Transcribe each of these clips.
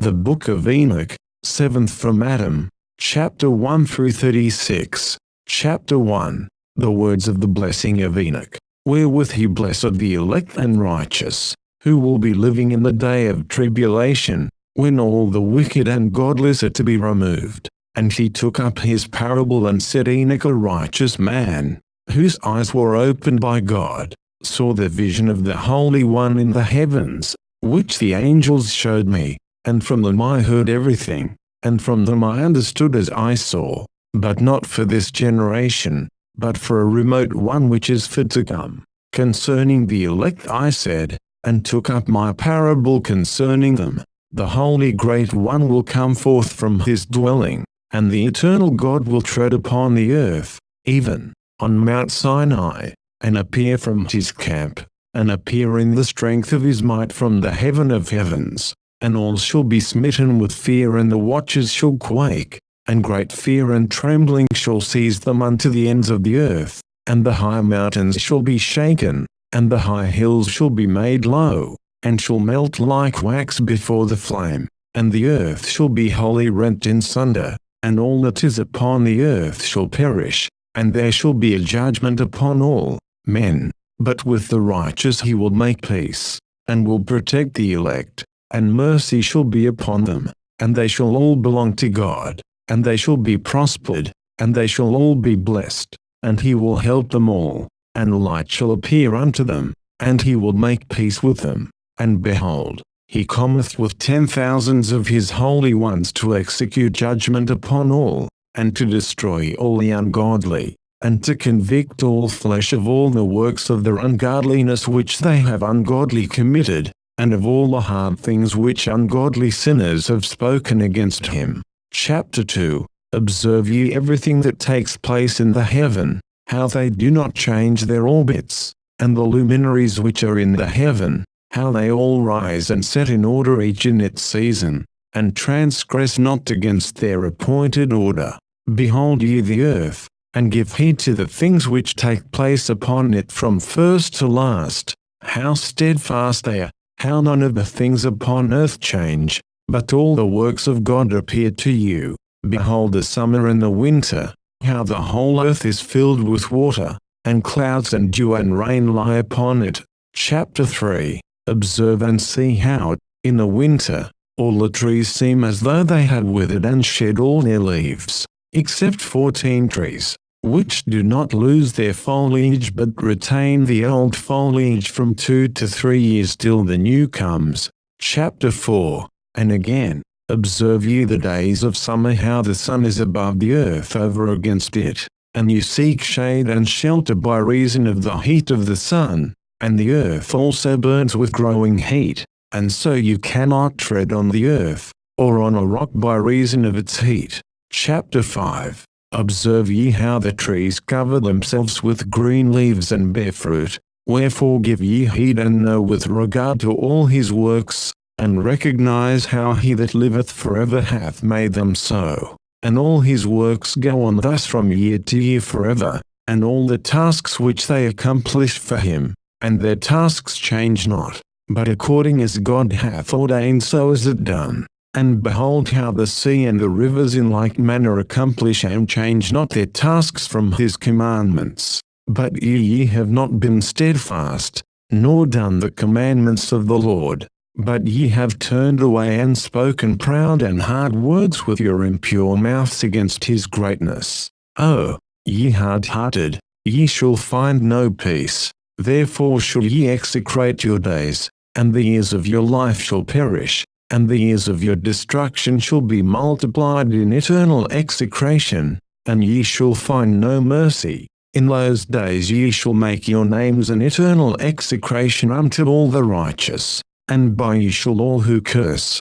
The Book of Enoch, 7th from Adam, chapter 1 through 36. Chapter 1. The words of the blessing of Enoch, wherewith he blessed the elect and righteous, who will be living in the day of tribulation, when all the wicked and godless are to be removed. And he took up his parable and said, Enoch, a righteous man, whose eyes were opened by God, saw the vision of the Holy One in the heavens, which the angels showed me. And from them I heard everything, and from them I understood as I saw, but not for this generation, but for a remote one which is fit to come. Concerning the elect I said, and took up my parable concerning them, the Holy Great One will come forth from his dwelling, and the eternal God will tread upon the earth, even on Mount Sinai, and appear from his camp, and appear in the strength of his might from the heaven of heavens. And all shall be smitten with fear, and the watchers shall quake, and great fear and trembling shall seize them unto the ends of the earth, and the high mountains shall be shaken, and the high hills shall be made low, and shall melt like wax before the flame, and the earth shall be wholly rent in sunder, and all that is upon the earth shall perish, and there shall be a judgment upon all men. But with the righteous he will make peace, and will protect the elect. And mercy shall be upon them, and they shall all belong to God, and they shall be prospered, and they shall all be blessed, and he will help them all, and light shall appear unto them, and he will make peace with them. And behold, he cometh with 10,000s of his holy ones to execute judgment upon all, and to destroy all the ungodly, and to convict all flesh of all the works of their ungodliness which they have ungodly committed, and of all the hard things which ungodly sinners have spoken against him. Chapter 2. Observe ye everything that takes place in the heaven, how they do not change their orbits, and the luminaries which are in the heaven, how they all rise and set in order each in its season, and transgress not against their appointed order. Behold ye the earth, and give heed to the things which take place upon it from first to last, how steadfast they are, how none of the things upon earth change, but all the works of God appear to you. Behold the summer and the winter, how the whole earth is filled with water, and clouds and dew and rain lie upon it. Chapter 3. Observe and see how, in the winter, all the trees seem as though they had withered and shed all their leaves, except 14 trees, which do not lose their foliage but retain the old foliage from 2 to 3 years till the new comes. Chapter 4. And again, observe ye the days of summer, how the sun is above the earth over against it, and you seek shade and shelter by reason of the heat of the sun, and the earth also burns with growing heat, and so you cannot tread on the earth, or on a rock by reason of its heat. Chapter 5. Observe ye how the trees cover themselves with green leaves and bear fruit, wherefore give ye heed and know with regard to all his works, and recognize how he that liveth forever hath made them so, and all his works go on thus from year to year forever, and all the tasks which they accomplish for him, and their tasks change not, but according as God hath ordained so is it done. And behold how the sea and the rivers in like manner accomplish and change not their tasks from his commandments. But ye have not been steadfast, nor done the commandments of the Lord, but ye have turned away and spoken proud and hard words with your impure mouths against his greatness. O, ye hard-hearted, ye shall find no peace, therefore shall ye execrate your days, and the years of your life shall perish, and the years of your destruction shall be multiplied in eternal execration, and ye shall find no mercy. In those days ye shall make your names an eternal execration unto all the righteous, and by ye shall all who curse,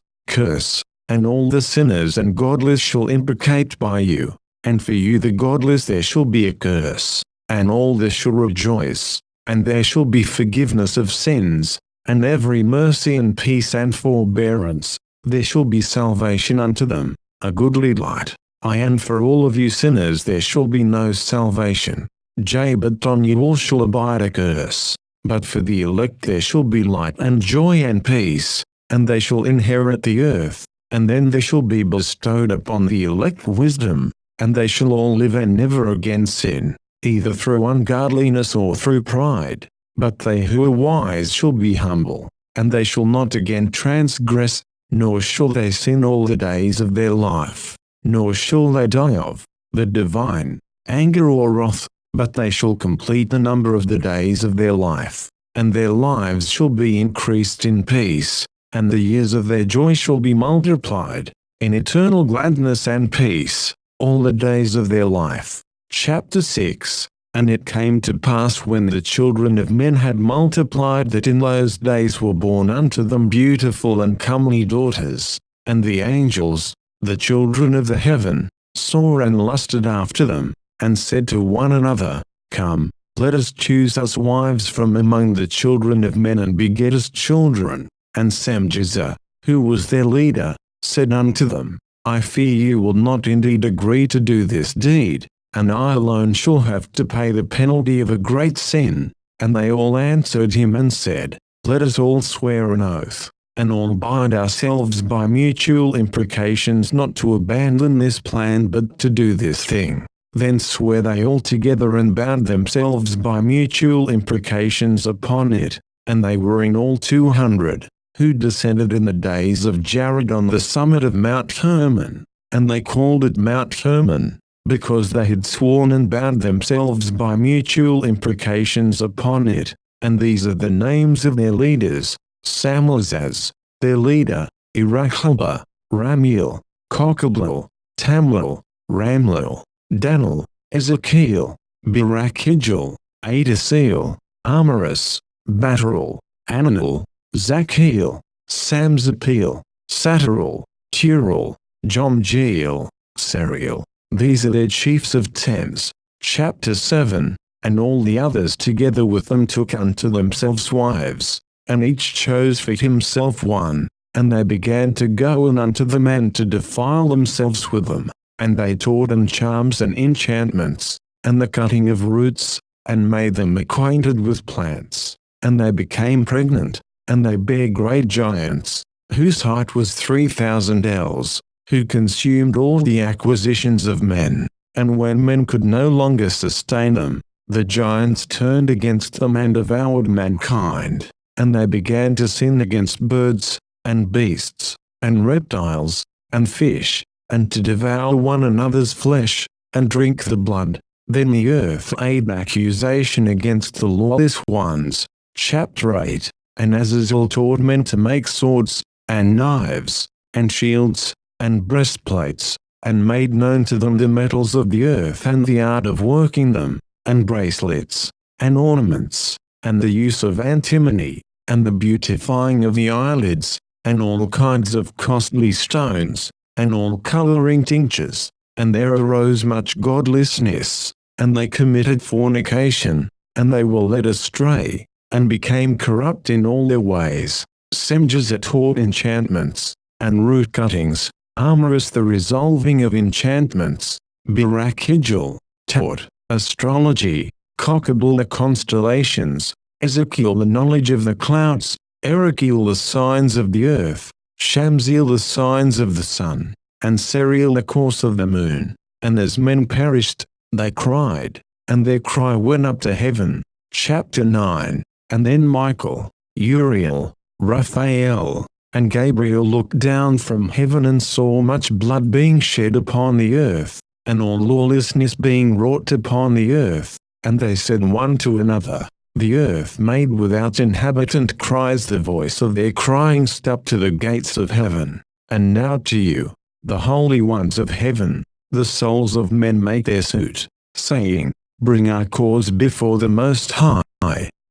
and all the sinners and godless shall imprecate by you, and for you the godless there shall be a curse, and all this shall rejoice, and there shall be forgiveness of sins, and every mercy and peace and forbearance, there shall be salvation unto them, a goodly light. And for all of you sinners there shall be no salvation. But on you all shall abide a curse. But for the elect there shall be light and joy and peace, and they shall inherit the earth, And then there shall be bestowed upon the elect wisdom, and they shall all live and never again sin, either through ungodliness or through pride. But they who are wise shall be humble, and they shall not again transgress, nor shall they sin all the days of their life, nor shall they die of the divine anger or wrath, but they shall complete the number of the days of their life, and their lives shall be increased in peace, and the years of their joy shall be multiplied, in eternal gladness and peace, all the days of their life. Chapter 6. And it came to pass when the children of men had multiplied that in those days were born unto them beautiful and comely daughters, and the angels, the children of the heaven, saw and lusted after them, and said to one another, Come, let us choose us wives from among the children of men and beget us children. And Samjaza, who was their leader, said unto them, I fear you will not indeed agree to do this deed, and I alone shall have to pay the penalty of a great sin. And they all answered him and said, Let us all swear an oath, and all bind ourselves by mutual imprecations not to abandon this plan but to do this thing. Then sware they all together and bound themselves by mutual imprecations upon it, and they were in all 200, who descended in the days of Jared on the summit of Mount Hermon, and they called it Mount Hermon, because they had sworn and bound themselves by mutual imprecations upon it. And these are the names of their leaders: Samlazaz, their leader, Irachaba, Ramiel, Kokabel, Tamlil, Ramlil, Danil, Ezekiel, Birakijel, Adasiel, Amaris, Bataril, Ananil, Zachiel, Samzapeel, Sataril, Turil, Jomjeel, Seriel. These are their chiefs of tens. Chapter 7. And all the others together with them took unto themselves wives, and each chose for himself one, and they began to go in unto them and to defile themselves with them, and they taught them charms and enchantments, and the cutting of roots, and made them acquainted with plants, and they became pregnant, and they bare great giants, whose height was 3,000 ells, who consumed all the acquisitions of men. And when men could no longer sustain them, the giants turned against them and devoured mankind, and they began to sin against birds, and beasts, and reptiles, and fish, and to devour one another's flesh, and drink the blood. Then the earth laid accusation against the lawless ones. Chapter 8. And Azazel taught men to make swords, and knives, and shields, and breastplates, and made known to them the metals of the earth and the art of working them, and bracelets, and ornaments, and the use of antimony, and the beautifying of the eyelids, and all kinds of costly stones, and all coloring tinctures. And there arose much godlessness, and they committed fornication, and they were led astray, and became corrupt in all their ways. Semjaza taught enchantments, and root cuttings, Amaris the resolving of enchantments, Birakijel taught astrology, Kokabel the constellations, Ezekiel the knowledge of the clouds, Erakiel the signs of the earth, Shamziel the signs of the sun, and Seriel the course of the moon. And as men perished, they cried, and their cry went up to heaven. Chapter 9. And then Michael, Uriel, Raphael, and Gabriel looked down from heaven and saw much blood being shed upon the earth, and all lawlessness being wrought upon the earth. And they said one to another, The earth made without inhabitant cries the voice of their crying up to the gates of heaven. And now to you, the holy ones of heaven, the souls of men make their suit, saying, Bring our cause before the Most High.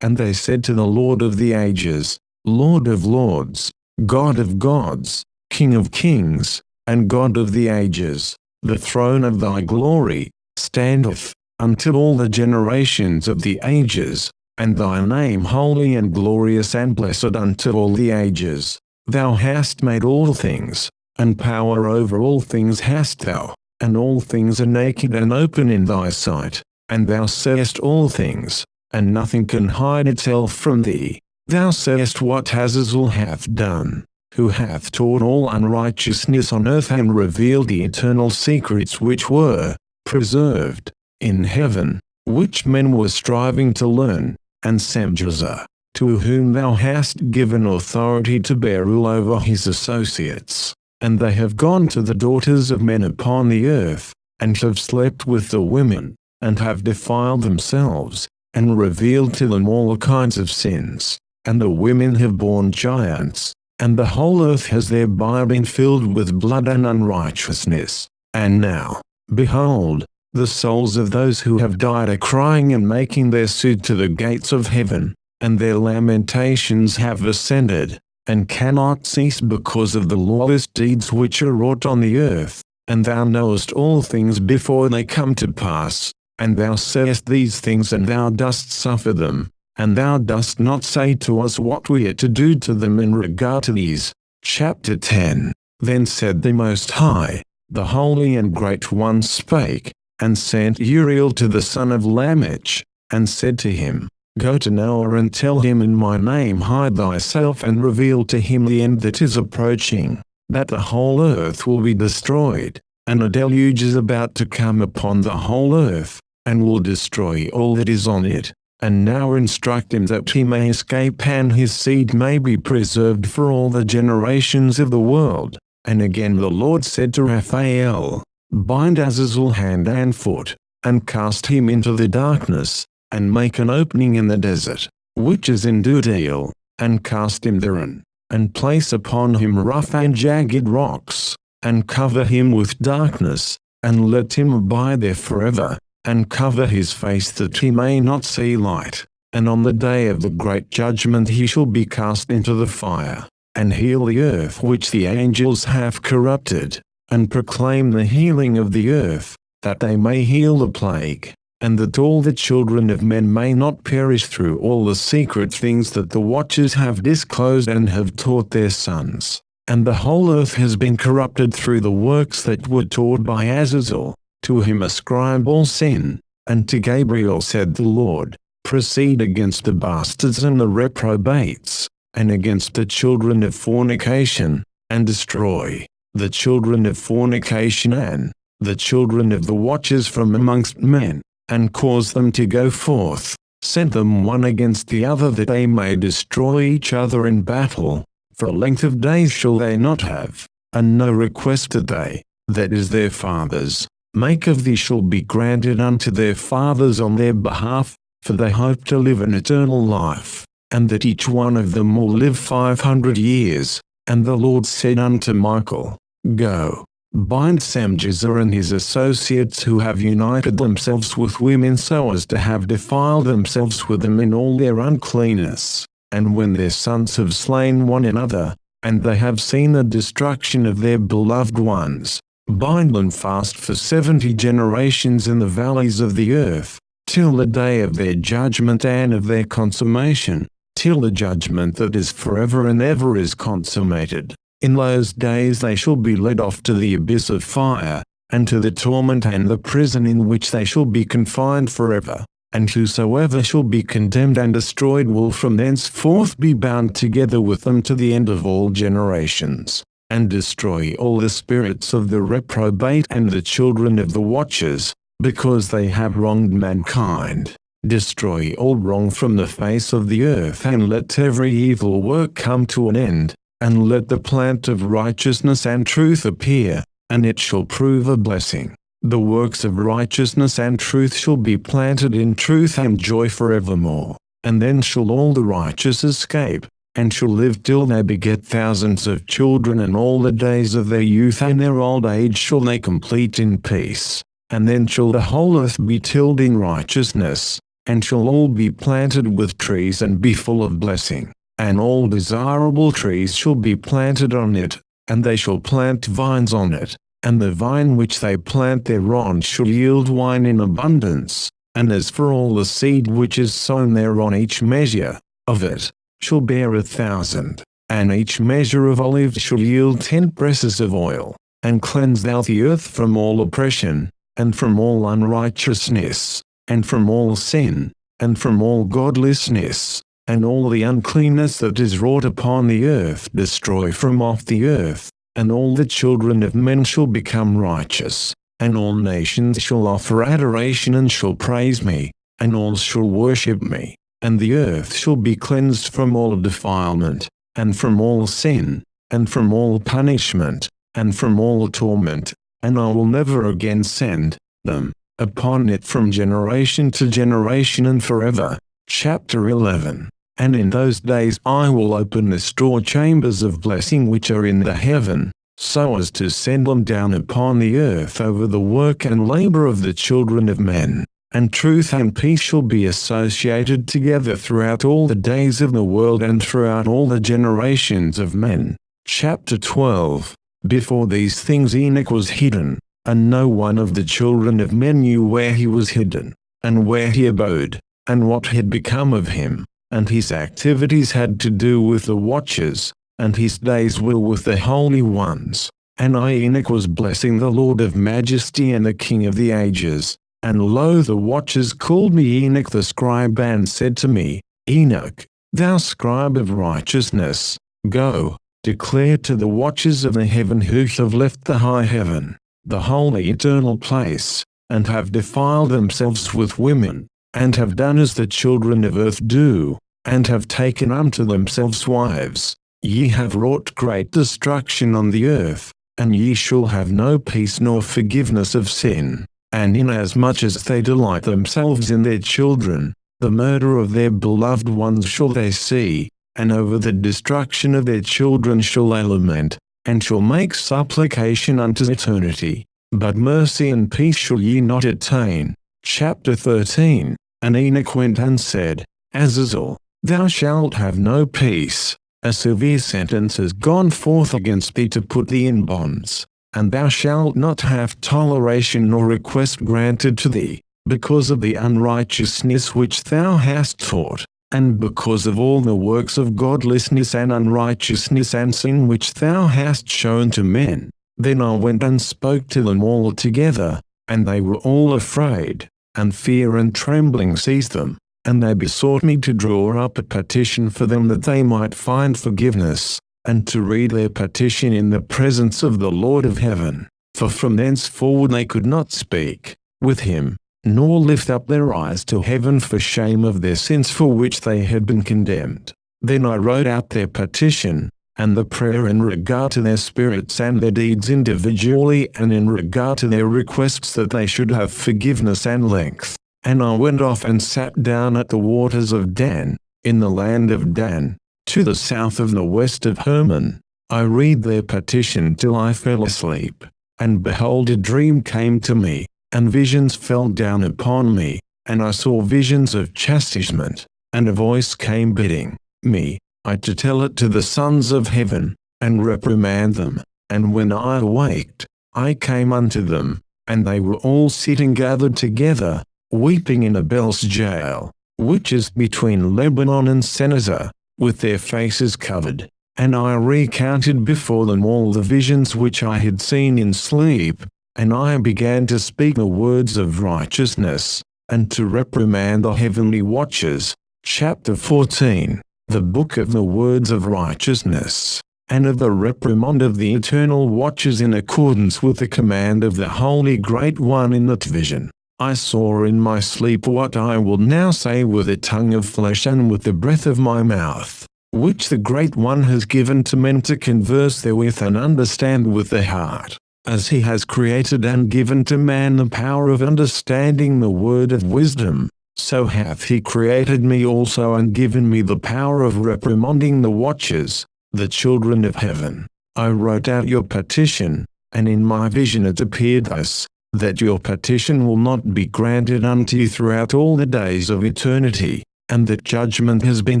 And they said to the Lord of the ages, Lord of lords, God of gods, King of kings, and God of the ages, the throne of thy glory standeth until all the generations of the ages, and thy name holy and glorious and blessed unto all the ages. Thou hast made all things, and power over all things hast thou, and all things are naked and open in thy sight, and thou seest all things, and nothing can hide itself from thee. Thou sayest what Azazel hath done. who hath taught all unrighteousness on earth and revealed the eternal secrets which were preserved in heaven, which men were striving to learn, and Samjaza, to whom thou hast given authority to bear rule over his associates. And they have gone to the daughters of men upon the earth, and have slept with the women, and have defiled themselves, and revealed to them all kinds of sins. And the women have borne giants, and the whole earth has thereby been filled with blood and unrighteousness. And now, behold, the souls of those who have died are crying and making their suit to the gates of heaven, and their lamentations have ascended, and cannot cease because of the lawless deeds which are wrought on the earth. And thou knowest all things before they come to pass, and thou sayest these things and thou dost suffer them, and thou dost not say to us what we are to do to them in regard to these. Chapter 10. Then said the Most High, the Holy and Great One spake, and sent Uriel to the son of Lamech, and said to him, Go to Noah and tell him in my name hide thyself and reveal to him the end that is approaching, that the whole earth will be destroyed, and a deluge is about to come upon the whole earth, and will destroy all that is on it. And now instruct him that he may escape and his seed may be preserved for all the generations of the world. And again the Lord said to Raphael, Bind Azazel hand and foot, and cast him into the darkness, and make an opening in the desert, which is in Dudeel, and cast him therein, and place upon him rough and jagged rocks, and cover him with darkness, and let him abide there forever, and cover his face that he may not see light. And on the day of the great judgment he shall be cast into the fire, and heal the earth which the angels have corrupted, and proclaim the healing of the earth, that they may heal the plague, and that all the children of men may not perish through all the secret things that the watchers have disclosed and have taught their sons. And the whole earth has been corrupted through the works that were taught by Azazel. To him ascribe all sin. And to Gabriel said the Lord, Proceed against the bastards and the reprobates, and against the children of fornication, and destroy the children of fornication and the children of the watchers from amongst men, and cause them to go forth, set them one against the other that they may destroy each other in battle. For length of days shall they not have, and no request that they, that is their fathers, make of thee shall be granted unto their fathers on their behalf, for they hope to live an eternal life, and that each one of them will live 500 years. And the Lord said unto Michael, Go, bind Samjaza and his associates who have united themselves with women so as to have defiled themselves with them in all their uncleanness. And when their sons have slain one another, and they have seen the destruction of their beloved ones, bind them fast for 70 generations in the valleys of the earth, till the day of their judgment and of their consummation, till the judgment that is forever and ever is consummated. In those days they shall be led off to the abyss of fire, and to the torment and the prison in which they shall be confined forever. And whosoever shall be condemned and destroyed will from thenceforth be bound together with them to the end of all generations, and destroy all the spirits of the reprobate and the children of the watchers, because they have wronged mankind. Destroy all wrong from the face of the earth, and let every evil work come to an end, and let the plant of righteousness and truth appear, and it shall prove a blessing. The works of righteousness and truth shall be planted in truth and joy forevermore, and then shall all the righteous escape, and shall live till they beget thousands of children, and all the days of their youth and their old age shall they complete in peace. And then shall the whole earth be tilled in righteousness, and shall all be planted with trees and be full of blessing, and all desirable trees shall be planted on it, and they shall plant vines on it. And the vine which they plant thereon shall yield wine in abundance. And as for all the seed which is sown thereon, each measure of it shall bear 1,000. And each measure of olive shall yield 10 presses of oil. And cleanse thou the earth from all oppression, and from all unrighteousness, and from all sin, and from all godlessness. and all the uncleanness that is wrought upon the earth destroy from off the earth, and all the children of men shall become righteous, and all nations shall offer adoration and shall praise me, and all shall worship me, and the earth shall be cleansed from all defilement, and from all sin, and from all punishment, and from all torment, and I will never again send them upon it from generation to generation and forever. Chapter 11. And in those days I will open the store chambers of blessing which are in the heaven, so as to send them down upon the earth over the work and labor of the children of men. And truth and peace shall be associated together throughout all the days of the world and throughout all the generations of men. Chapter 12. Before these things Enoch was hidden, and no one of the children of men knew where he was hidden, and where he abode, and what had become of him. And his activities had to do with the watchers, and his days were with the holy ones. And I Enoch was blessing the Lord of majesty and the King of the ages. And lo, the watchers called me Enoch the scribe, and said to me, Enoch, thou scribe of righteousness, go, declare to the watchers of the heaven who have left the high heaven, the holy eternal place, and have defiled themselves with women, and have done as the children of earth do, and have taken unto themselves wives. Ye have wrought great destruction on the earth, and ye shall have no peace nor forgiveness of sin. And inasmuch as they delight themselves in their children, the murder of their beloved ones shall they see, and over the destruction of their children shall they lament, and shall make supplication unto eternity. But mercy and peace shall ye not attain. Chapter 13. And Enoch went and said, Azazel, thou shalt have no peace. A severe sentence has gone forth against thee to put thee in bonds. And thou shalt not have toleration nor request granted to thee, because of the unrighteousness which thou hast taught, and because of all the works of godlessness and unrighteousness and sin which thou hast shown to men. Then I went and spoke to them all together, and they were all afraid, and fear and trembling seized them, and they besought me to draw up a petition for them that they might find forgiveness, and to read their petition in the presence of the Lord of heaven. For from thenceforward they could not speak with him, nor lift up their eyes to heaven for shame of their sins for which they had been condemned. Then I wrote out their petition, and the prayer in regard to their spirits and their deeds individually, and in regard to their requests that they should have forgiveness and length. And I went off and sat down at the waters of Dan, in the land of Dan, to the south of the west of Hermon. I read their petition till I fell asleep. And behold, a dream came to me, and visions fell down upon me, and I saw visions of chastisement, and a voice came bidding me, to tell it to the sons of heaven, and reprimand them. And when I awaked, I came unto them, and they were all sitting gathered together, weeping in Abel's jail, which is between Lebanon and Senazar, with their faces covered. And I recounted before them all the visions which I had seen in sleep, and I began to speak the words of righteousness, and to reprimand the heavenly watchers. Chapter 14. The book of the words of righteousness, and of the reprimand of the eternal watchers in accordance with the command of the Holy Great One in that vision. I saw in my sleep what I will now say with a tongue of flesh and with the breath of my mouth, which the Great One has given to men to converse therewith and understand with the heart, as he has created and given to man the power of understanding the word of wisdom. So hath he created me also and given me the power of reprimanding the watchers, the children of heaven. I wrote out your petition, and in my vision it appeared thus, that your petition will not be granted unto you throughout all the days of eternity, and that judgment has been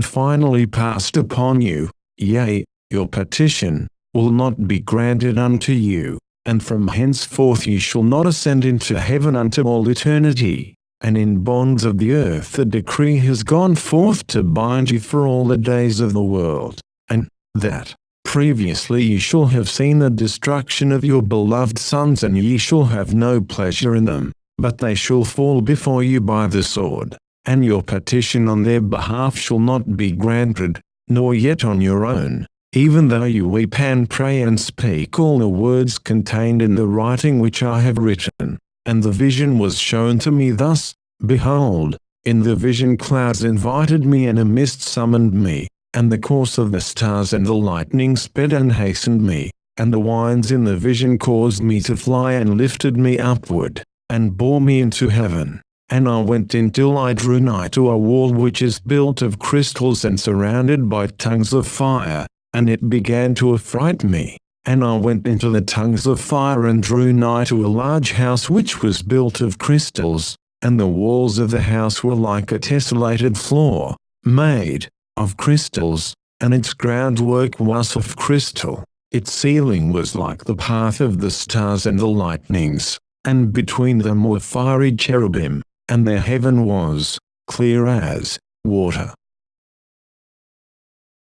finally passed upon you. Yea, your petition will not be granted unto you, and from henceforth ye shall not ascend into heaven unto all eternity. And in bonds of the earth the decree has gone forth to bind you for all the days of the world, and that previously ye shall have seen the destruction of your beloved sons, and ye shall have no pleasure in them, but they shall fall before you by the sword. and your petition on their behalf shall not be granted, nor yet on your own, even though you weep and pray and speak all the words contained in the writing which I have written. And the vision was shown to me thus: Behold, in the vision clouds invited me, and a mist summoned me, and the course of the stars and the lightning sped and hastened me, and the winds in the vision caused me to fly and lifted me upward, and bore me into heaven. And I went in till I drew nigh to a wall which is built of crystals and surrounded by tongues of fire, and it began to affright me. And I went into the tongues of fire and drew nigh to a large house which was built of crystals, and the walls of the house were like a tessellated floor, made of crystals, and its groundwork was of crystal. Its ceiling was like the path of the stars and the lightnings, and between them were fiery cherubim, and their heaven was clear as water.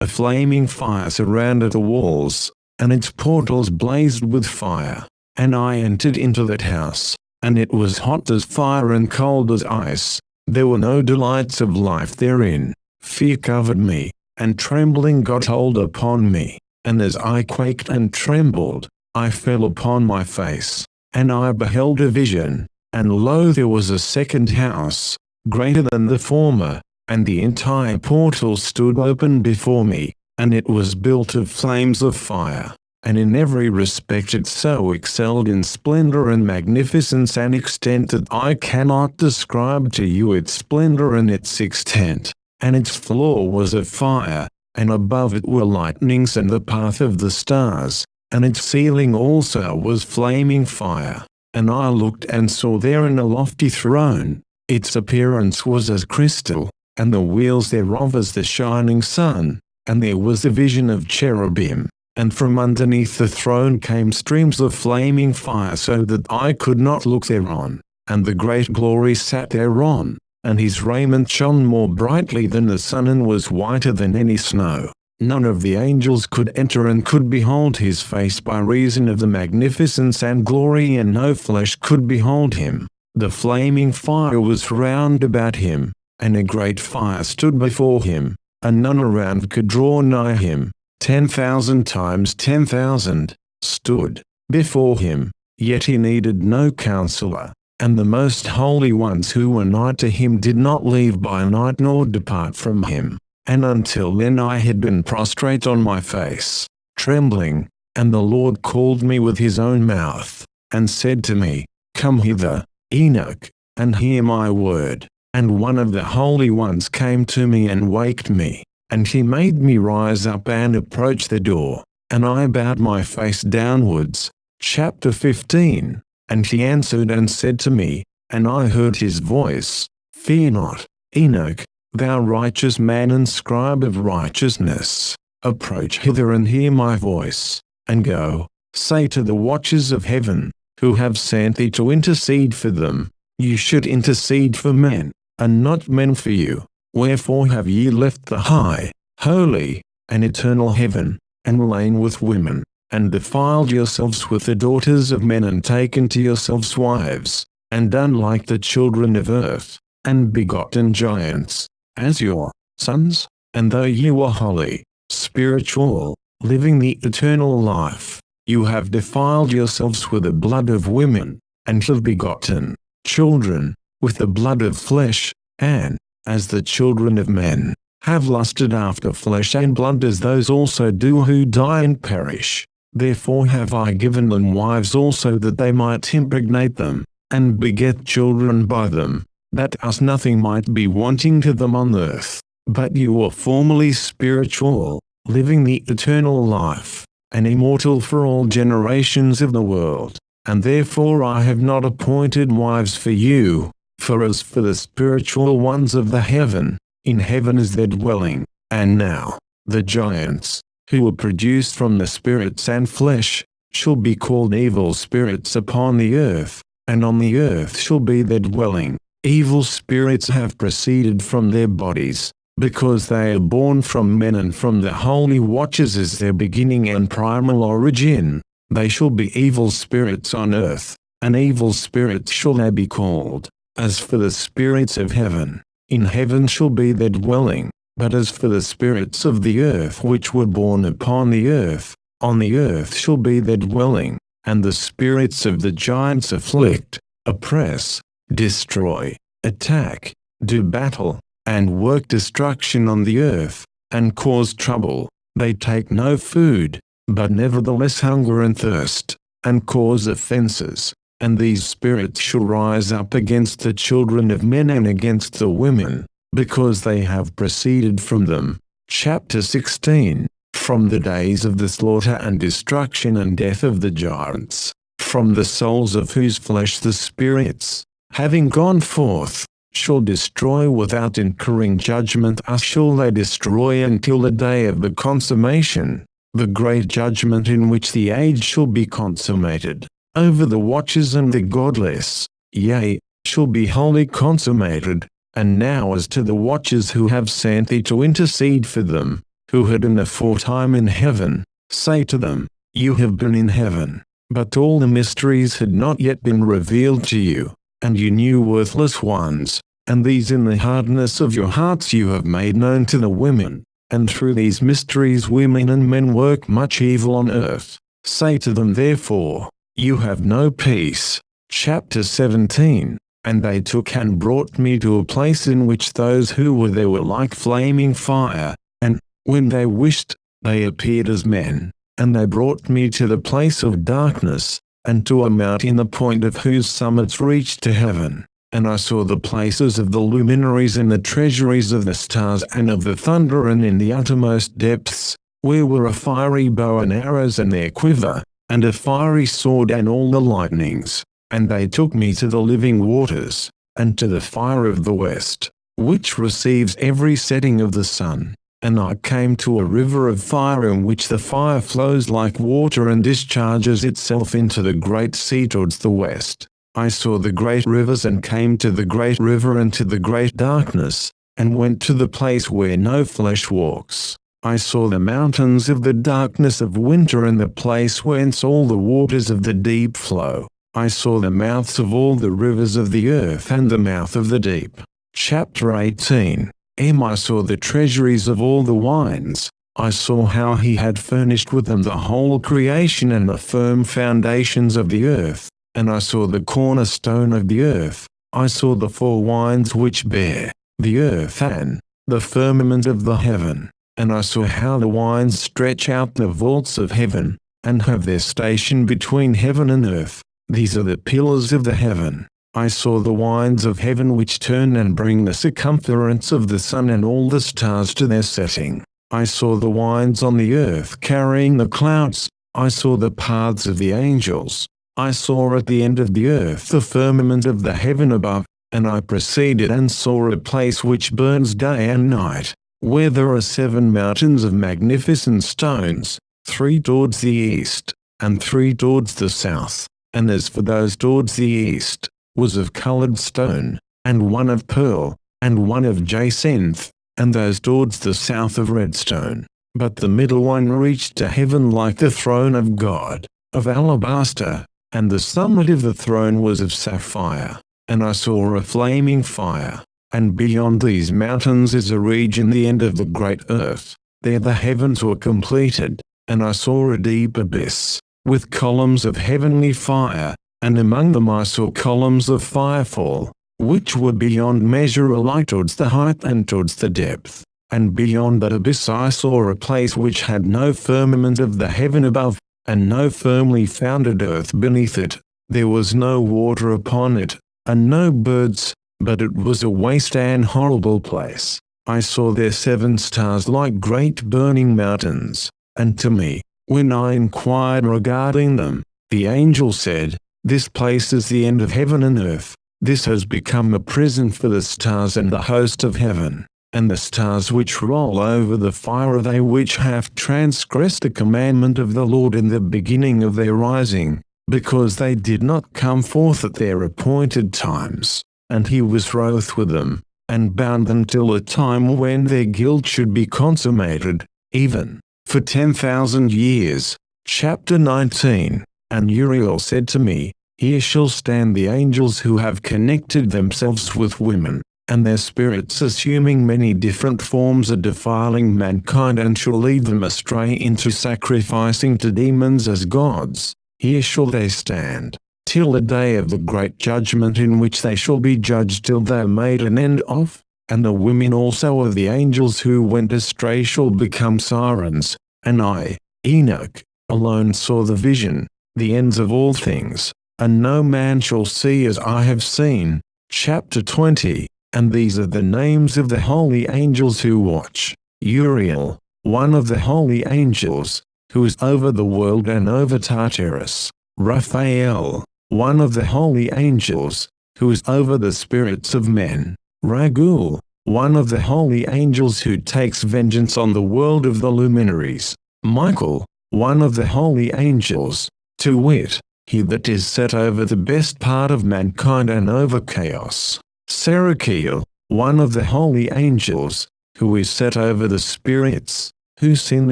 A flaming fire surrounded the walls, and its portals blazed with fire. And I entered into that house, and it was hot as fire and cold as ice. There were no delights of life therein. Fear covered me, and trembling got hold upon me. And as I quaked and trembled, I fell upon my face. And I beheld a vision, and lo, there was a second house, greater than the former, and the entire portal stood open before me, and it was built of flames of fire, and in every respect it so excelled in splendor and magnificence and extent that I cannot describe to you its splendor and its extent. And its floor was of fire, and above it were lightnings and the path of the stars, and its ceiling also was flaming fire. And I looked and saw therein a lofty throne. Its appearance was as crystal, and the wheels thereof as the shining sun. And there was a vision of cherubim, and from underneath the throne came streams of flaming fire, so that I could not look thereon. And the great glory sat thereon, and his raiment shone more brightly than the sun and was whiter than any snow. None of the angels could enter and could behold his face by reason of the magnificence and glory, and no flesh could behold him. The flaming fire was round about him, and a great fire stood before him, and none around could draw nigh him. 10,000 times 10,000 stood before him, yet he needed no counselor. And the most holy ones who were nigh to him did not leave by night nor depart from him. And until then I had been prostrate on my face, trembling. And the Lord called me with his own mouth, and said to me, Come hither, Enoch, and hear my word. And one of the holy ones came to me and waked me, and he made me rise up and approach the door. And I bowed my face downwards. Chapter 15. And he answered and said to me, and I heard his voice, Fear not, Enoch, thou righteous man and scribe of righteousness. Approach hither and hear my voice, and go, say to the watchers of heaven, who have sent thee to intercede for them, you should intercede for men, and not men for you. Wherefore have ye left the high, holy, and eternal heaven, and lain with women, and defiled yourselves with the daughters of men, and taken to yourselves wives, and done like the children of earth, and begotten giants, as your sons? And though ye were holy, spiritual, living the eternal life, you have defiled yourselves with the blood of women, and have begotten children with the blood of flesh, and, as the children of men, have lusted after flesh and blood, as those also do who die and perish. Therefore have I given them wives also, that they might impregnate them, and beget children by them, that us nothing might be wanting to them on earth. But you were formerly spiritual, living the eternal life, and immortal for all generations of the world. And therefore I have not appointed wives for you, for as for the spiritual ones of the heaven, in heaven is their dwelling. And now, the giants, who were produced from the spirits and flesh, shall be called evil spirits upon the earth, and on the earth shall be their dwelling. Evil spirits have proceeded from their bodies, because they are born from men, and from the holy watchers is their beginning and primal origin. They shall be evil spirits on earth, and evil spirits shall they be called. As for the spirits of heaven, in heaven shall be their dwelling. But as for the spirits of the earth which were born upon the earth, on the earth shall be their dwelling, and the spirits of the giants afflict, oppress, destroy, attack, do battle, and work destruction on the earth, and cause trouble. They take no food, but nevertheless hunger and thirst, and cause offenses. And these spirits shall rise up against the children of men and against the women, because they have proceeded from them. Chapter 16. From the days of the slaughter and destruction and death of the giants, from the souls of whose flesh the spirits, having gone forth, shall destroy without incurring judgment, us shall they destroy until the day of the consummation, the great judgment in which the age shall be consummated, over the watchers and the godless, yea, shall be wholly consummated. And now as to the watchers who have sent thee to intercede for them, who had been aforetime in heaven, say to them, you have been in heaven, but all the mysteries had not yet been revealed to you, and you knew worthless ones, and these in the hardness of your hearts you have made known to the women, and through these mysteries women and men work much evil on earth. Say to them therefore, you have no peace. Chapter 17. And they took and brought me to a place in which those who were there were like flaming fire, and, when they wished, they appeared as men. And they brought me to the place of darkness, and to a mountain the point of whose summits reached to heaven. And I saw the places of the luminaries and the treasuries of the stars and of the thunder, and in the uttermost depths, where were a fiery bow and arrows and their quiver, and a fiery sword and all the lightnings. And they took me to the living waters, and to the fire of the west, which receives every setting of the sun. And I came to a river of fire in which the fire flows like water and discharges itself into the great sea towards the west. I saw the great rivers and came to the great river and to the great darkness, and went to the place where no flesh walks. I saw the mountains of the darkness of winter and the place whence all the waters of the deep flow. I saw the mouths of all the rivers of the earth and the mouth of the deep. Chapter 18. I saw the treasuries of all the wines. I saw how he had furnished with them the whole creation and the firm foundations of the earth. And I saw the cornerstone of the earth. I saw the four winds which bear the earth and the firmament of the heaven. And I saw how the winds stretch out the vaults of heaven, and have their station between heaven and earth. These are the pillars of the heaven. I saw the winds of heaven which turn and bring the circumference of the sun and all the stars to their setting. I saw the winds on the earth carrying the clouds. I saw the paths of the angels. I saw at the end of the earth the firmament of the heaven above, and I proceeded and saw a place which burns day and night, where there are 7 mountains of magnificent stones, 3 towards the east, and 3 towards the south. And as for those towards the east, was of coloured stone, and one of pearl, and one of jacinth, and those towards the south of red stone. But the middle one reached to heaven like the throne of God, of alabaster, and the summit of the throne was of sapphire. And I saw a flaming fire. And beyond these mountains is a region the end of the great earth. There the heavens were completed, and I saw a deep abyss, with columns of heavenly fire, and among them I saw columns of fire fall, which were beyond measure alike towards the height and towards the depth. And beyond that abyss I saw a place which had no firmament of the heaven above, and no firmly founded earth beneath it. There was no water upon it, and no birds, but it was a waste and horrible place. I saw there 7 stars like great burning mountains, and to me, when I inquired regarding them, the angel said, this place is the end of heaven and earth. This has become a prison for the stars and the host of heaven. And the stars which roll over the fire are they which have transgressed the commandment of the Lord in the beginning of their rising, because they did not come forth at their appointed times. And he was wroth with them, and bound them till a time when their guilt should be consummated, even for 10,000 years. Chapter 19. And Uriel said to me, here shall stand the angels who have connected themselves with women, and their spirits assuming many different forms are defiling mankind and shall lead them astray into sacrificing to demons as gods. Here shall they stand, till the day of the great judgment in which they shall be judged till they are made an end of, and the women also of the angels who went astray shall become sirens, and I, Enoch, alone saw the vision, the ends of all things, and no man shall see as I have seen. Chapter 20. And these are the names of the holy angels who watch. Uriel, one of the holy angels, who is over the world and over Tartarus. Raphael, one of the holy angels, who is over the spirits of men. Raguel, one of the holy angels who takes vengeance on the world of the luminaries. Michael, one of the holy angels, to wit, he that is set over the best part of mankind and over chaos. Serachiel, one of the holy angels, who is set over the spirits, who sin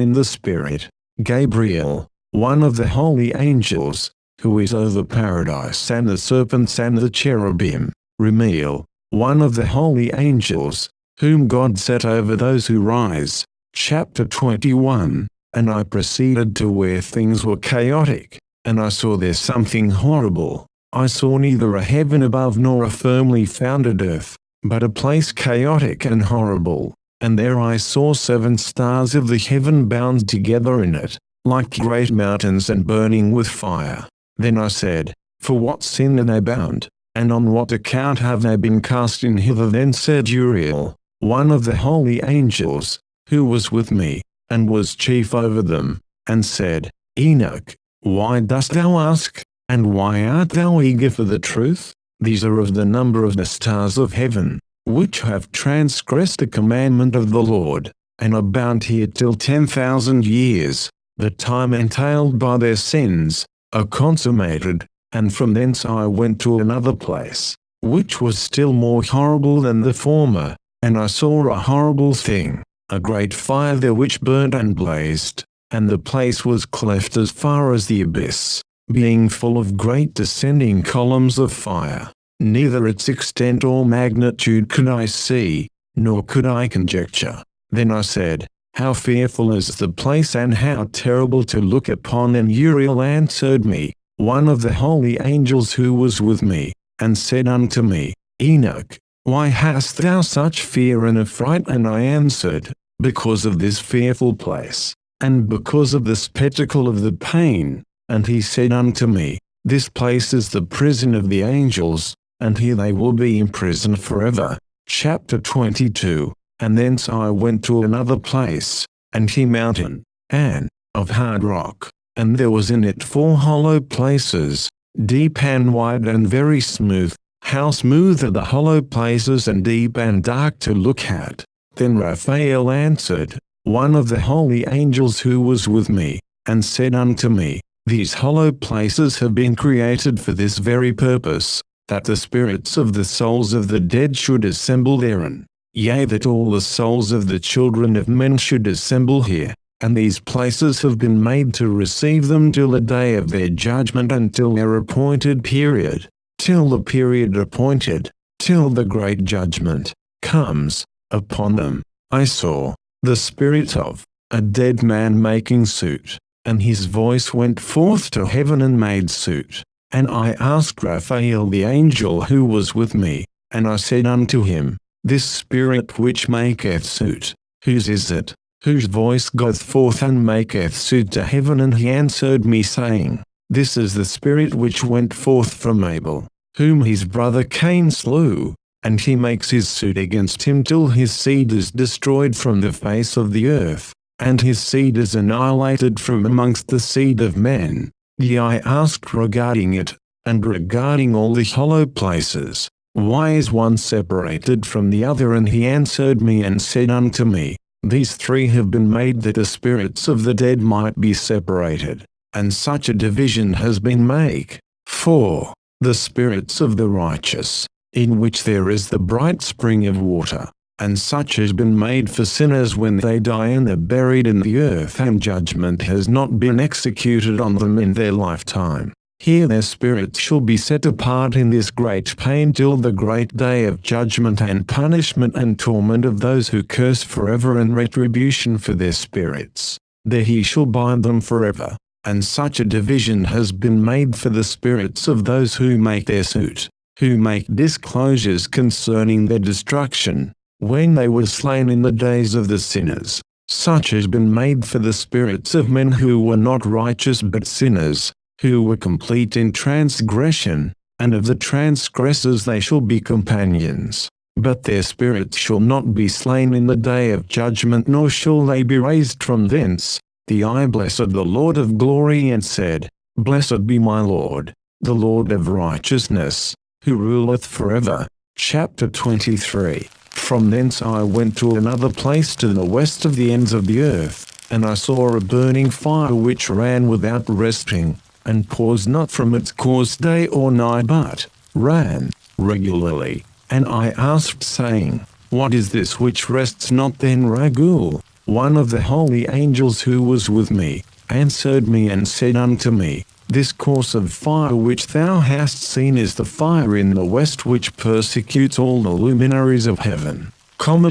in the spirit. Gabriel, one of the holy angels, who is over paradise and the serpents and the cherubim. Remiel, one of the holy angels, whom God set over those who rise. Chapter 21. And I proceeded to where things were chaotic, and I saw there something horrible. I saw neither a heaven above nor a firmly founded earth, but a place chaotic and horrible, and there I saw 7 stars of the heaven bound together in it, like great mountains and burning with fire. Then I said, For what sin are they bound, and on what account have they been cast in hither? Then said Uriel, one of the holy angels, who was with me, and was chief over them, and said, Enoch, why dost thou ask? And why art thou eager for the truth? These are of the number of the stars of heaven, which have transgressed the commandment of the Lord, and are bound here till 10,000 years. The time entailed by their sins are consummated, and from thence I went to another place, which was still more horrible than the former, and I saw a horrible thing, a great fire there which burnt and blazed, and the place was cleft as far as the abyss, being full of great descending columns of fire. Neither its extent or magnitude could I see, nor could I conjecture. Then I said, How fearful is the place and how terrible to look upon! And Uriel answered me, one of the holy angels who was with me, and said unto me, Enoch, why hast thou such fear and affright? And I answered, Because of this fearful place, and because of the spectacle of the pain. And he said unto me, This place is the prison of the angels, and here they will be imprisoned forever. Chapter 22. And thence I went to another place, and he mountain, and of hard rock, and there was in it 4 hollow places, deep and wide and very smooth. How smooth are the hollow places, and deep and dark to look at! Then Raphael answered, one of the holy angels who was with me, and said unto me, These hollow places have been created for this very purpose, that the spirits of the souls of the dead should assemble therein, yea, that all the souls of the children of men should assemble here, and these places have been made to receive them till the day of their judgment, until their appointed period, till the period appointed, till the great judgment comes upon them. I saw the spirit of a dead man making suit, and his voice went forth to heaven and made suit. And I asked Raphael the angel who was with me, and I said unto him, This spirit which maketh suit, whose is it, whose voice goeth forth and maketh suit to heaven? And he answered me, saying, This is the spirit which went forth from Abel, whom his brother Cain slew, and he makes his suit against him till his seed is destroyed from the face of the earth, and his seed is annihilated from amongst the seed of men. Yea, I asked regarding it, and regarding all the hollow places, Why is one separated from the other? And he answered me and said unto me, These 3 have been made that the spirits of the dead might be separated, and such a division has been made. 4. The spirits of the righteous, in which there is the bright spring of water, and such has been made for sinners when they die and are buried in the earth, and judgment has not been executed on them in their lifetime. Here their spirits shall be set apart in this great pain till the great day of judgment and punishment and torment of those who curse forever and retribution for their spirits. There he shall bind them forever. And such a division has been made for the spirits of those who make their suit, who make disclosures concerning their destruction, when they were slain in the days of the sinners. Such has been made for the spirits of men who were not righteous but sinners, who were complete in transgression, and of the transgressors they shall be companions. But their spirits shall not be slain in the day of judgment, nor shall they be raised from thence. I blessed the Lord of glory and said, Blessed be my Lord, the Lord of righteousness, who ruleth forever. Chapter 23. From thence I went to another place to the west of the ends of the earth, and I saw a burning fire which ran without resting, and paused not from its course day or night, but ran regularly. And I asked, saying, What is this which rests not? Then Raguel, one of the holy angels who was with me, answered me and said unto me, This course of fire which thou hast seen is the fire in the west which persecutes all the luminaries of heaven.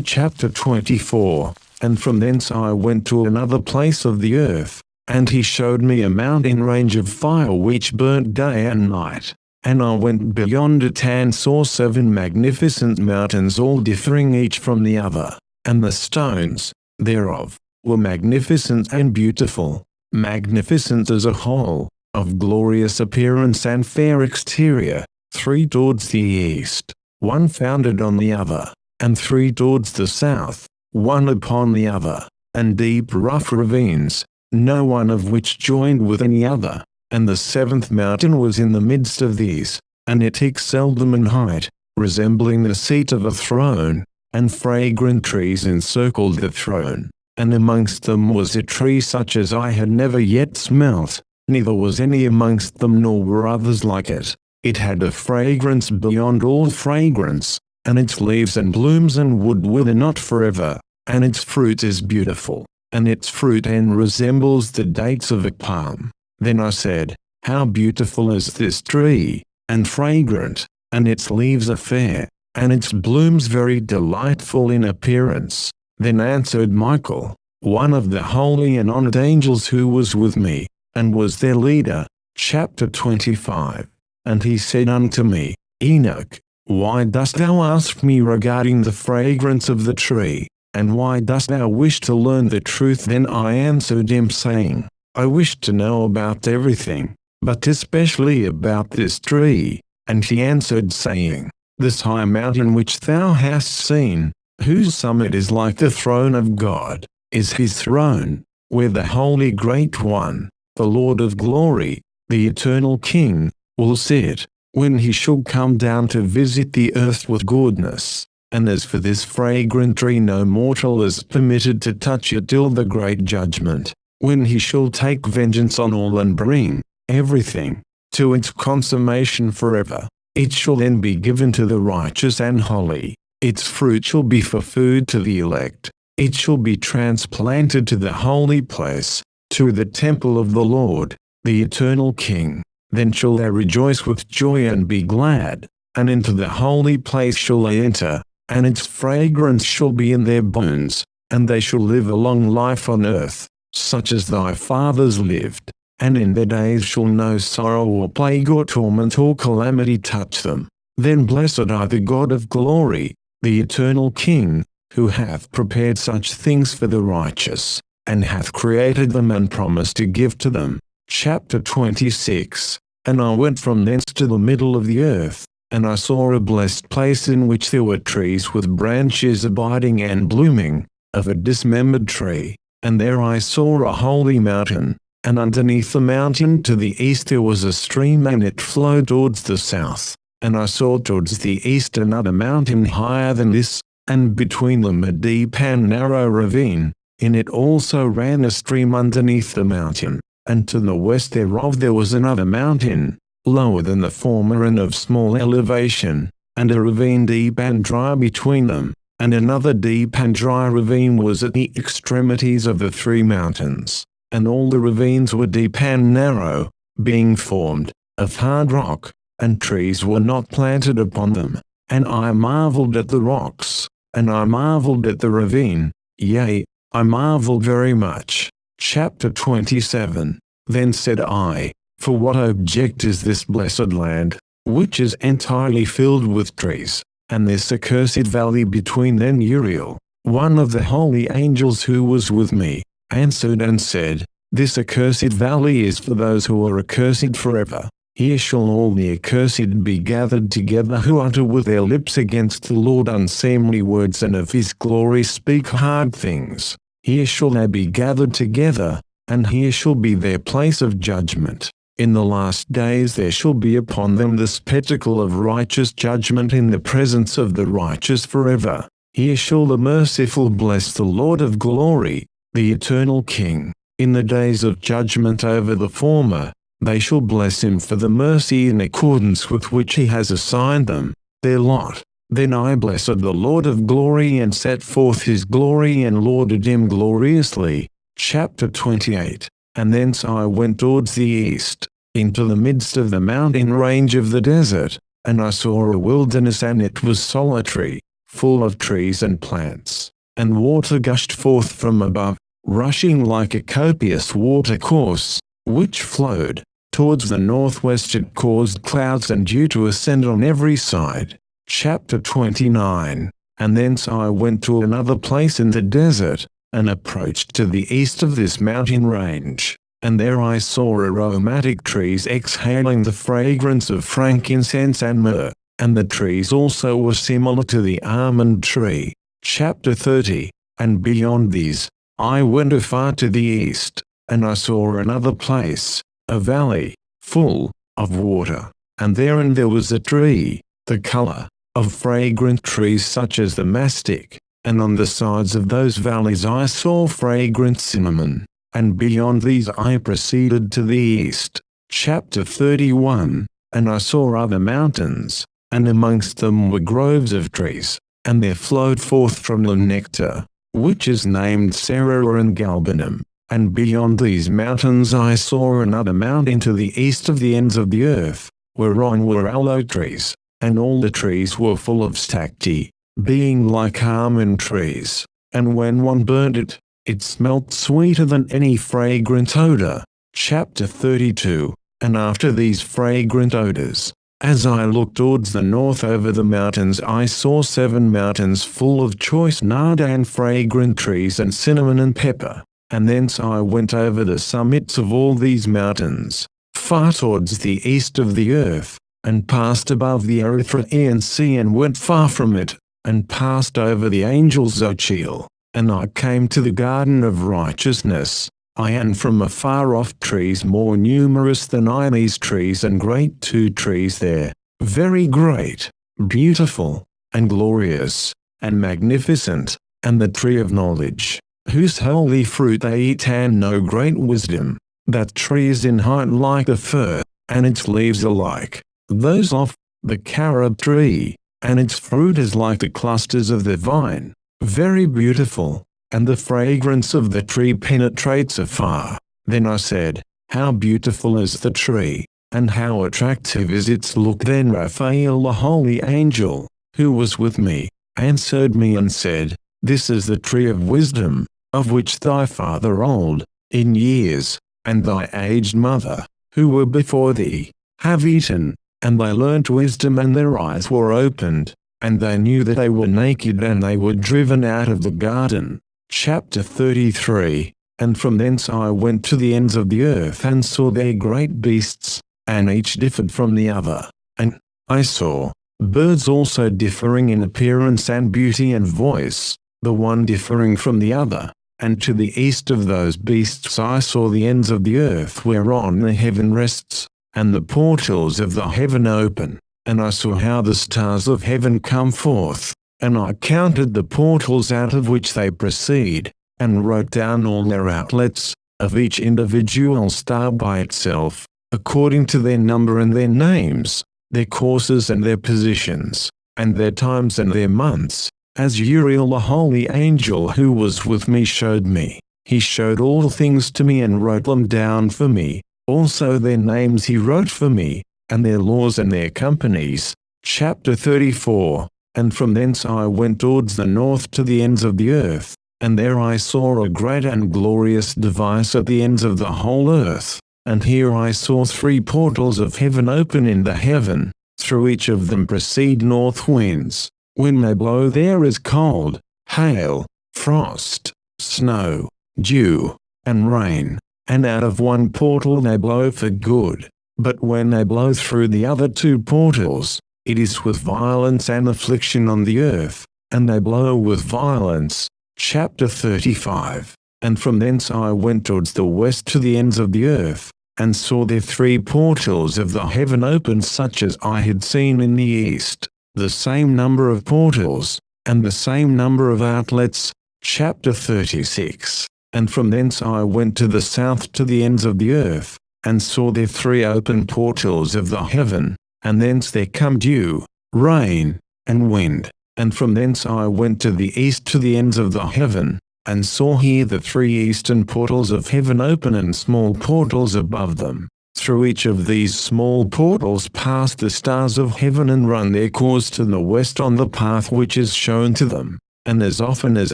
Chapter 24. And from thence I went to another place of the earth, and he showed me a mountain range of fire which burnt day and night. And I went beyond it and saw 7 magnificent mountains, all differing each from the other, and the stones thereof were magnificent and beautiful, magnificent as a whole, of glorious appearance and fair exterior, 3 towards the east, 1 founded on the other, and 3 towards the south, 1 upon the other, and deep rough ravines, no one of which joined with any other. And the 7th mountain was in the midst of these, and it excelled them in height, resembling the seat of a throne, and fragrant trees encircled the throne, and amongst them was a tree such as I had never yet smelt, neither was any amongst them nor were others like it. It had a fragrance beyond all fragrance, and its leaves and blooms and wood wither not forever, and its fruit is beautiful, and its fruit end resembles the dates of a palm. Then I said, How beautiful is this tree, and fragrant, and its leaves are fair, and its blooms very delightful in appearance. Then answered Michael, one of the holy and honored angels who was with me, and was their leader. Chapter 25. And he said unto me, Enoch, why dost thou ask me regarding the fragrance of the tree, and why dost thou wish to learn the truth? Then I answered him, saying, I wish to know about everything, but especially about this tree. And he answered, saying, This high mountain which thou hast seen, whose summit is like the throne of God, is his throne, where the Holy Great One, the Lord of glory, the eternal King, will sit, when he shall come down to visit the earth with goodness. And as for this fragrant tree, no mortal is permitted to touch it till the great judgment, when he shall take vengeance on all and bring everything to its consummation forever. It shall then be given to the righteous and holy. Its fruit shall be for food to the elect. It shall be transplanted to the holy place, to the temple of the Lord, the eternal King. Then shall they rejoice with joy and be glad, and into the holy place shall they enter, and its fragrance shall be in their bones, and they shall live a long life on earth, such as thy fathers lived, and in their days shall no sorrow or plague or torment or calamity touch them. Then blessed are the God of glory, the eternal King, who hath prepared such things for the righteous, and hath created them and promised to give to them. Chapter 26. And I went from thence to the middle of the earth, and I saw a blessed place in which there were trees with branches abiding and blooming, of a dismembered tree. And there I saw a holy mountain, and underneath the mountain to the east there was a stream, and it flowed towards the south. And I saw towards the east another mountain higher than this, and between them a deep and narrow ravine. In it also ran a stream underneath the mountain. And to the west thereof there was another mountain, lower than the former and of small elevation, and a ravine deep and dry between them. And another deep and dry ravine was at the extremities of the 3 mountains. And all the ravines were deep and narrow, being formed of hard rock, and trees were not planted upon them. And I marveled at the rocks, and I marveled at the ravine, yea, I marveled very much. Chapter 27. Then said I, for what object is this blessed land, which is entirely filled with trees, and this accursed valley between? Then Uriel, one of the holy angels who was with me, answered and said, this accursed valley is for those who are accursed forever. Here shall all the accursed be gathered together who utter with their lips against the Lord unseemly words, and of his glory speak hard things. Here shall they be gathered together, and here shall be their place of judgment. In the last days there shall be upon them the spectacle of righteous judgment in the presence of the righteous forever. Here shall the merciful bless the Lord of glory, the eternal King. In the days of judgment over the former, they shall bless him for the mercy in accordance with which he has assigned them their lot. Then I blessed the Lord of glory and set forth his glory and lauded him gloriously. Chapter 28. And thence I went towards the east, into the midst of the mountain range of the desert, and I saw a wilderness, and it was solitary, full of trees and plants, and water gushed forth from above, rushing like a copious watercourse, which flowed towards the northwest. It caused clouds and dew to ascend on every side. Chapter 29. And thence I went to another place in the desert, and approached to the east of this mountain range, and there I saw aromatic trees exhaling the fragrance of frankincense and myrrh, and the trees also were similar to the almond tree. Chapter 30. And beyond these, I went afar to the east, and I saw another place, a valley, full of water, and therein there was a tree, the color of fragrant trees such as the mastic, and on the sides of those valleys I saw fragrant cinnamon, and beyond these I proceeded to the east. Chapter 31. And I saw other mountains, and amongst them were groves of trees, and there flowed forth from them nectar, which is named Sarah and Galbanum. And beyond these mountains I saw another mountain to the east of the ends of the earth, whereon were aloe trees, and all the trees were full of stacte, being like almond trees, and when one burnt it, it smelt sweeter than any fragrant odor. Chapter 32. And after these fragrant odors, as I looked towards the north over the mountains, I saw 7 mountains full of choice nard and fragrant trees and cinnamon and pepper. And thence I went over the summits of all these mountains, far towards the east of the earth, and passed above the Erythraean Sea, and went far from it, and passed over the angels' Zochil, and I came to the garden of righteousness. And from afar off trees more numerous than I, these trees and great 2 trees there, very great, beautiful, and glorious, and magnificent, and the tree of knowledge, whose holy fruit they eat and know great wisdom. That tree is in height like a fir, and its leaves are like those of the carob tree, and its fruit is like the clusters of the vine, very beautiful, and the fragrance of the tree penetrates afar. Then I said, how beautiful is the tree, and how attractive is its look. Then Raphael the holy angel, who was with me, answered me and said, this is the tree of wisdom, of which thy father old, in years, and thy aged mother, who were before thee, have eaten, and they learnt wisdom, and their eyes were opened, and they knew that they were naked, and they were driven out of the garden. Chapter 33. And from thence I went to the ends of the earth, and saw there great beasts, and each differed from the other. And I saw birds also differing in appearance and beauty and voice, the one differing from the other. And to the east of those beasts I saw the ends of the earth whereon the heaven rests, and the portals of the heaven open. And I saw how the stars of heaven come forth, and I counted the portals out of which they proceed, and wrote down all their outlets, of each individual star by itself, according to their number and their names, their courses and their positions, and their times and their months, as Uriel the holy angel who was with me showed me. He showed all things to me and wrote them down for me. Also their names he wrote for me, and their laws and their companies. Chapter 34. And from thence I went towards the north to the ends of the earth, and there I saw a great and glorious device at the ends of the whole earth. And here I saw 3 portals of heaven open in the heaven. Through each of them proceed north winds. When they blow there is cold, hail, frost, snow, dew, and rain. And out of one portal they blow for good. But when they blow through the other 2 portals, it is with violence and affliction on the earth, and they blow with violence. Chapter 35. And from thence I went towards the west to the ends of the earth, and saw there 3 portals of the heaven opened such as I had seen in the east, the same number of portals, and the same number of outlets. Chapter 36. And from thence I went to the south to the ends of the earth, and saw there 3 open portals of the heaven, and thence there come dew, rain, and wind. And from thence I went to the east to the ends of the heaven, and saw here the 3 eastern portals of heaven open and small portals above them. Through each of these small portals pass the stars of heaven and run their course to the west on the path which is shown to them. And as often as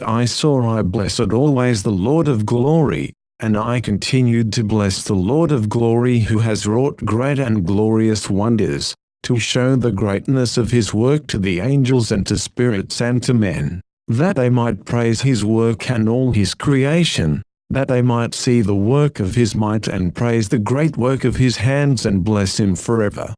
I saw I blessed always the Lord of glory, and I continued to bless the Lord of glory who has wrought great and glorious wonders, to show the greatness of his work to the angels and to spirits and to men, that they might praise his work and all his creation, that they might see the work of his might and praise the great work of his hands and bless him forever.